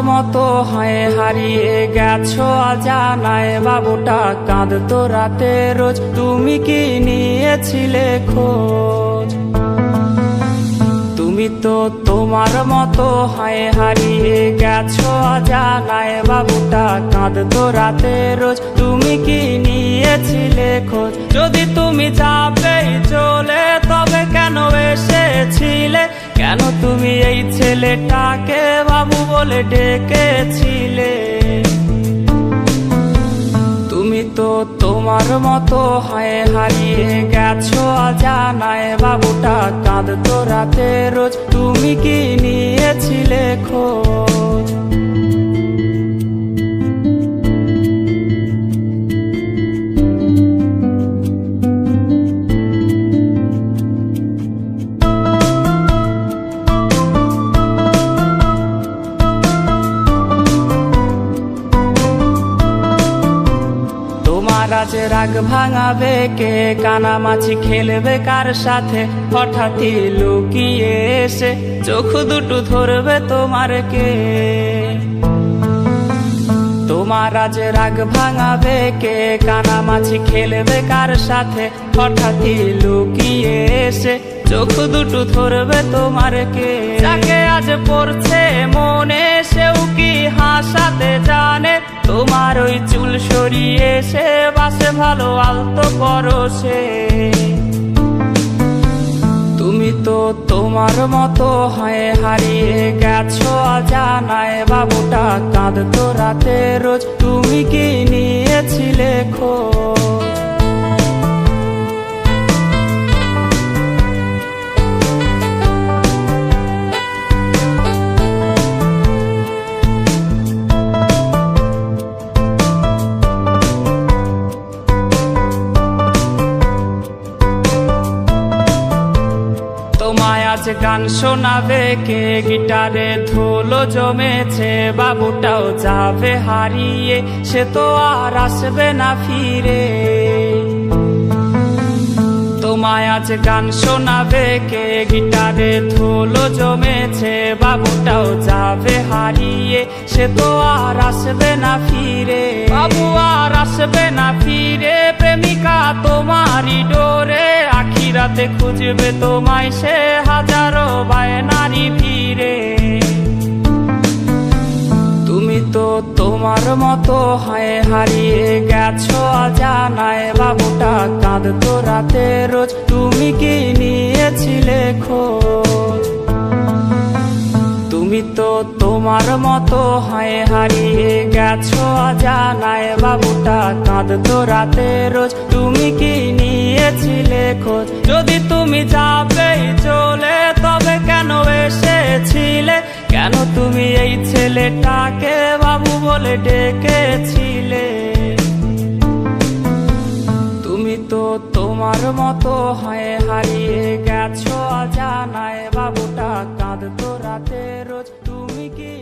মতো হয়ে হারিয়ে গেছো অজানায়, বাবুটা কাঁদতো রাতে রোজ, তুমি কি নিয়েছিলে খোঁজ? তুমি তো তোমার মতো হয়ে হারিয়ে গেছো অজানায়, বাবুটা কাঁদতো রাতে রোজ, তুমি কি নিয়েছিলে খোঁজ? যদি তুমি যাবেই চলে তবে কেন এসেছিলে? কেন তুমি এই ছেলেটাকে বাবু বলে ডেকেছিলে? তুমি তো তোমার মতো হয়ে হারিয়ে গেছো অজানায়, বাবুটা কাঁদতো রাতে রোজ, তুমি কি নিয়েছিলে খোঁজ? আজ রাগ ভাঙাবে কে? কানামাছি খেলবে কার সাথে? হঠাৎই লুকিয়ে এসে চোখ দুটো ধরবে তোমার কে? তোমার আজ রাগ ভাঙাবে কে? কানামাছি খেলবে কার সাথে? হঠাৎই লুকিয়ে এসে চোখ দুটো ধরবে তোমার কে? যাকে আজ পড়ছে মনে সেও কি হাসাতে জানে? তোমার ওই চুল সরিয়ে সে বাসে ভালো আলতো পরশে। তুমি তো তোমার মতো হয়ে হারিয়ে গেছো অজানায়, বাবুটা কাঁদতো রাতে রোজ, তুমি কি নিয়েছিলে খোঁজ? তোমায় আজ গান শোনাবে কে? গিটারে ধুলো জমেছে, বাবুটাও যাবে হারিয়ে, সে তো আর আসবে না ফিরে। তোমায় আজ গান শোনাবে কে? গিটারে ধুলো জমেছে, বাবুটাও যাবে হারিয়ে, সে তো আর আসবে না ফিরে। বাবু আর আসবে না ফিরে, প্রেমিকা তোমারই ডোরে, আখিরাতে খুঁজবে তোমায় সে হাজারো বায়নারি ভিড়ে। তুমি তো তোমার মতো হয়ে হারিয়ে গেছো অজানায়, বাবুটা কাঁদতো রাতে রোজ, তুমি কি নিয়েছিলে খোঁজ? তুমি তো তোমার মতো হয়ে হারিয়ে গেছো অজানায়, বাবুটা কাঁদতো রাতে রোজ, তুমি কি নিয়েছিলে খোঁজ? যদি তুমি যাবেই চলে তবে কেন এসেছিলে? কেন তুমি এই ছেলেটাকে বাবু বলে ডেকেছিলে? তুমি তো তোমার মতো হয়ে হারিয়ে গেছো অজানায়, বাবুটা কাঁদতো রাতে রোজ, তুমি কি